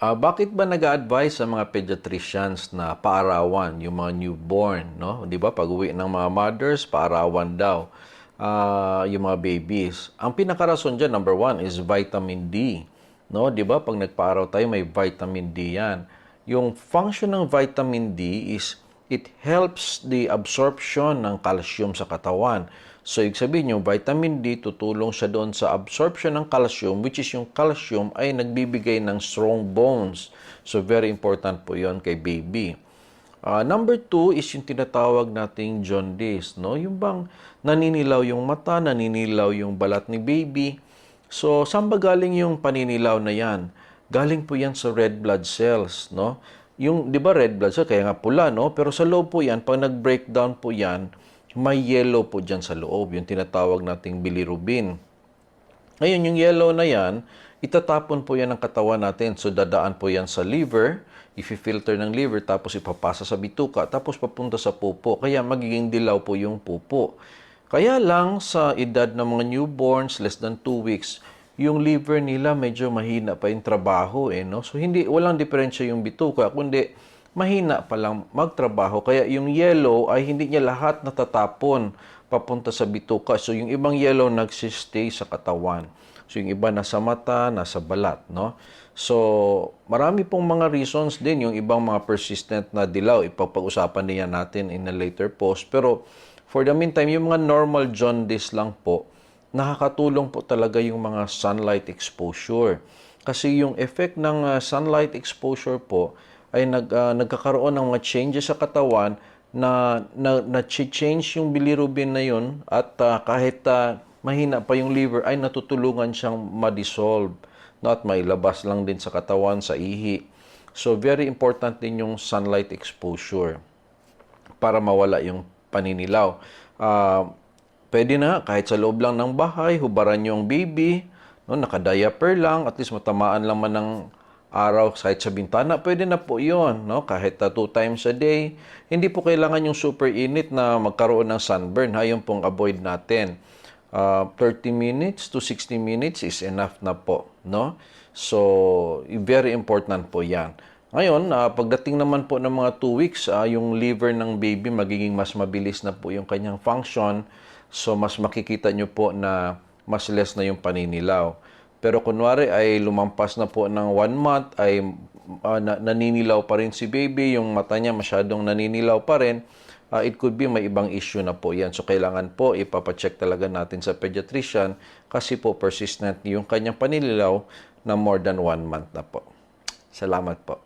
Bakit ba nag-a-advise sa mga pediatricians na paarawan yung mga newborn, no? 'Di ba? Pag-uwi ng mga mothers, paarawan daw yung mga babies. Ang pinakarason diyan, number one, is vitamin D, no? 'Di ba? Pag nagpaaraw tayo, may vitamin D 'yan. Yung function ng vitamin D is it helps the absorption ng calcium sa katawan. So, ibig sabihin yung vitamin D, tutulong siya doon sa absorption ng calcium, which is yung calcium ay nagbibigay ng strong bones. So, very important po yon kay baby. Number two is yung tinatawag nating jaundice, no? Yung bang naninilaw yung mata, naninilaw yung balat ni baby. So, saan ba galing yung paninilaw na yan? Galing po yan sa red blood cells, no? Yung, di ba red blood cells, kaya nga pula, no? Pero sa loob po yan, pag nag-breakdown po yan, may yellow po dyan sa loob, yung tinatawag nating bilirubin. Ngayon, yung yellow na yan, itatapon po yan ng katawan natin. So, dadaan po yan sa liver, i-filter ng liver, tapos ipapasa sa bituka, tapos papunta sa pupo. Kaya magiging dilaw po yung pupo. Kaya lang sa edad ng mga newborns, less than 2 weeks, yung liver nila medyo mahina pa yung trabaho. No? So, walang diferensya yung bituka, kundi mahina pa lang magtrabaho. Kaya yung yellow ay hindi niya lahat natatapon papunta sa bituka. So, yung ibang yellow nagsistay sa katawan. So, yung iba nasa mata, nasa balat, no? So, marami pong mga reasons din. Yung ibang mga persistent na dilaw, ipapag-usapan niya natin in a later post. Pero, for the meantime, yung mga normal jaundice lang po, nakakatulong po talaga yung mga sunlight exposure. Kasi yung effect ng sunlight exposure po, ay nagkakaroon ng mga changes sa katawan na change yung bilirubin na yun at kahit mahina pa yung liver ay natutulungan siyang ma-dissolve, no? At mailabas lang din sa katawan, sa ihi. So, very important din yung sunlight exposure para mawala yung paninilaw. Pwede na kahit sa loob lang ng bahay, hubaran yung baby, no? Naka-diaper lang, at least matamaan lang man ng araw kahit sa bintana, pwede na po yun, no? Kahit 2 times a day. Hindi po kailangan yung super init na magkaroon ng sunburn. Yung pong avoid natin. 30 minutes to 60 minutes is enough na po, no? So, very important po yan. Ngayon, pagdating naman po ng mga 2 weeks, yung liver ng baby magiging mas mabilis na po yung kanyang function. So, mas makikita nyo po na mas less na yung paninilaw. Pero kunwari ay lumampas na po ng 1 month, ay naninilaw pa rin si baby, yung mata niya masyadong naninilaw pa rin, it could be may ibang issue na po yan. So, kailangan po ipapacheck talaga natin sa pediatrician kasi po persistent yung kanyang paninilaw na more than 1 month na po. Salamat po.